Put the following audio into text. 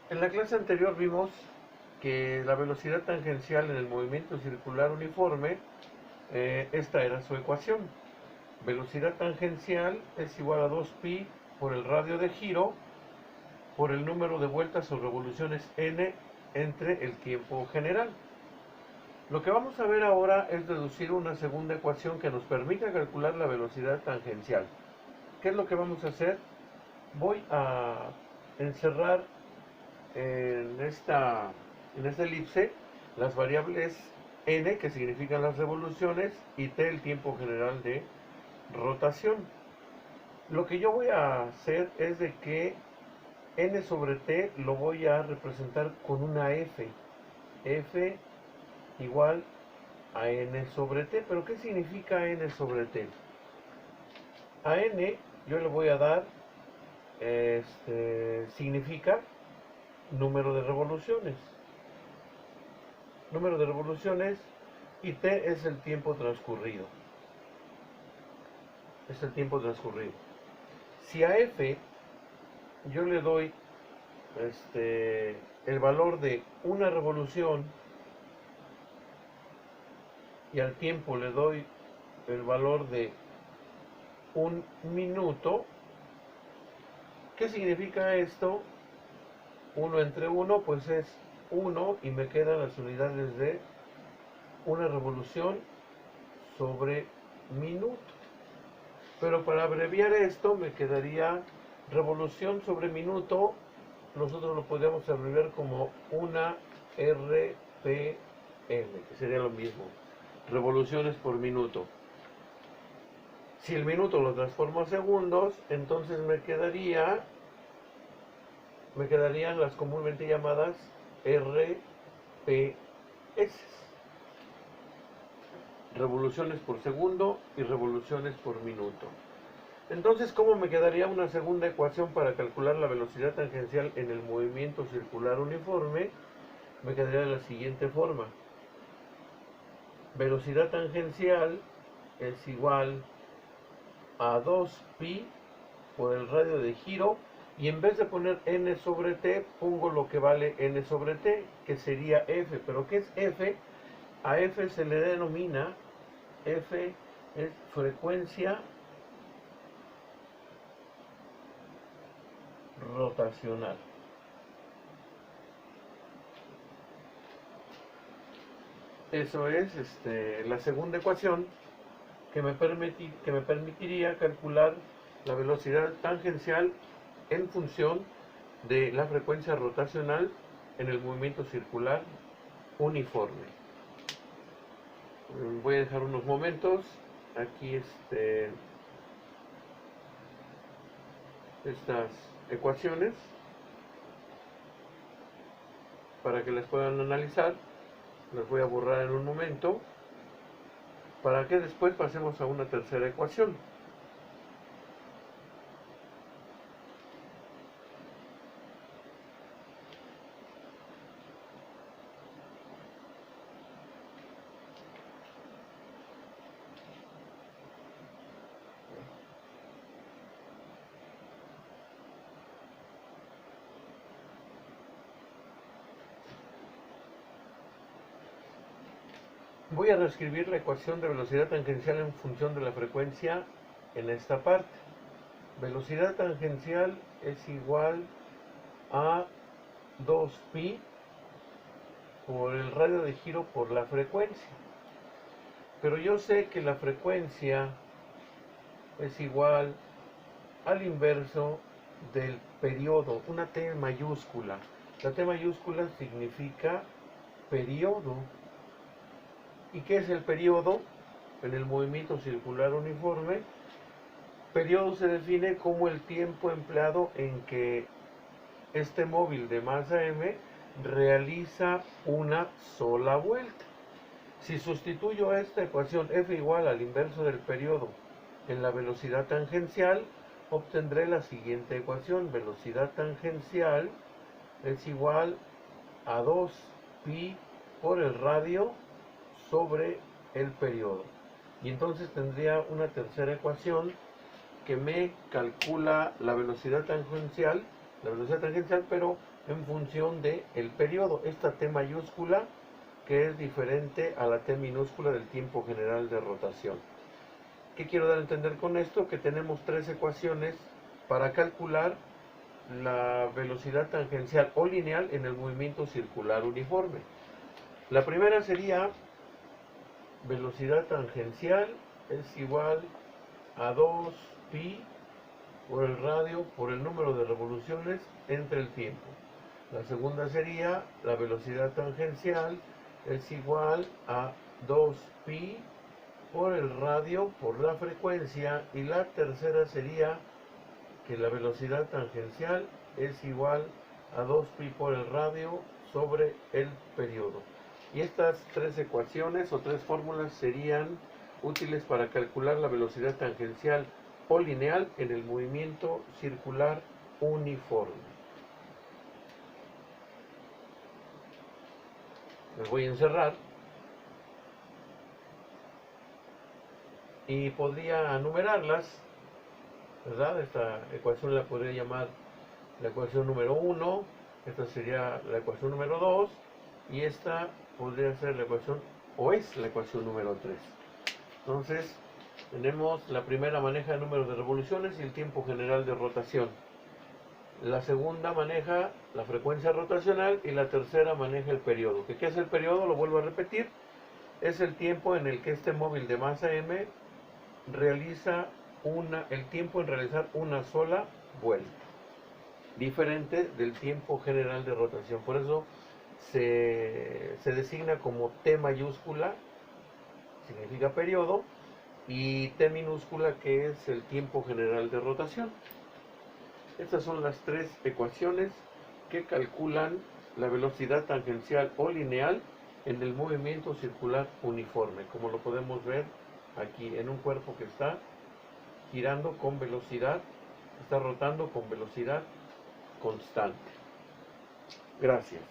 En la clase anterior vimos que la velocidad tangencial en el movimiento circular uniforme, esta era su ecuación. Velocidad tangencial es igual a 2pi por el radio de giro por el número de vueltas o revoluciones n entre el tiempo general. Lo que vamos a ver ahora es deducir una segunda ecuación que nos permita calcular la velocidad tangencial. ¿Qué es lo que vamos a hacer? Voy a encerrar en esta elipse las variables n, que significan las revoluciones, y t, el tiempo general de rotación. Lo que yo voy a hacer es de que n sobre t lo voy a representar con una f. F igual a n sobre t. ¿Pero qué significa n sobre t? A n yo le voy a dar, significa número de revoluciones. Número de revoluciones, y t es el tiempo transcurrido. Es el tiempo transcurrido. Si a f yo le doy el valor de una revolución y al tiempo le doy el valor de un minuto, ¿qué significa esto? 1 entre 1 pues es 1 y me quedan las unidades de una revolución sobre minuto. Pero para abreviar esto me quedaría revolución sobre minuto, nosotros lo podríamos abreviar como una RPM, que sería lo mismo, revoluciones por minuto. Si el minuto lo transformo a segundos, entonces me quedarían las comúnmente llamadas RPS, revoluciones por segundo y revoluciones por minuto. Entonces, ¿cómo me quedaría una segunda ecuación para calcular la velocidad tangencial en el movimiento circular uniforme? Me quedaría de la siguiente forma. Velocidad tangencial es igual a 2pi por el radio de giro, y en vez de poner n sobre t, pongo lo que vale n sobre t, que sería f. ¿Pero qué es f? A f se le denomina, f es frecuencia rotacional. Eso es la segunda ecuación que me permitiría calcular la velocidad tangencial en función de la frecuencia rotacional en el movimiento circular uniforme. Voy a dejar unos momentos aquí estas ecuaciones para que las puedan analizar. Las voy a borrar en un momento para que después pasemos a una tercera ecuación. Voy a reescribir la ecuación de velocidad tangencial en función de la frecuencia en esta parte. Velocidad tangencial es igual a 2pi por el radio de giro por la frecuencia. Pero yo sé que la frecuencia es igual al inverso del periodo, una T mayúscula. La T mayúscula significa periodo. ¿Y qué es el periodo? En el movimiento circular uniforme, periodo se define como el tiempo empleado en que este móvil de masa m realiza una sola vuelta. Si sustituyo esta ecuación f igual al inverso del periodo en la velocidad tangencial, obtendré la siguiente ecuación. Velocidad tangencial es igual a 2pi por el radio sobre el periodo. Y entonces tendría una tercera ecuación que me calcula la velocidad tangencial, pero en función del periodo, esta T mayúscula que es diferente a la T minúscula del tiempo general de rotación. ¿Qué quiero dar a entender con esto? Que tenemos tres ecuaciones para calcular la velocidad tangencial o lineal en el movimiento circular uniforme. La primera sería velocidad tangencial es igual a 2pi por el radio por el número de revoluciones entre el tiempo. La segunda sería la velocidad tangencial es igual a 2pi por el radio por la frecuencia, y la tercera sería que la velocidad tangencial es igual a 2pi por el radio sobre el periodo. Y estas tres ecuaciones o tres fórmulas serían útiles para calcular la velocidad tangencial o lineal en el movimiento circular uniforme. Me voy a encerrar y podría numerarlas, ¿verdad? Esta ecuación la podría llamar la ecuación número 1, esta sería la ecuación número 2 y esta podría ser la ecuación, o es la ecuación número 3. Entonces tenemos la primera maneja el número de revoluciones y el tiempo general de rotación. La segunda maneja la frecuencia rotacional y la tercera maneja el periodo. ¿Qué es el periodo? Lo vuelvo a repetir. Es el tiempo en el que este móvil de masa m realiza el tiempo en realizar una sola vuelta, diferente del tiempo general de rotación. Por eso se designa como T mayúscula, significa periodo, y T minúscula, que es el tiempo general de rotación. Estas son las tres ecuaciones que calculan la velocidad tangencial o lineal en el movimiento circular uniforme, como lo podemos ver aquí en un cuerpo que está girando con velocidad, está rotando con velocidad constante. Gracias.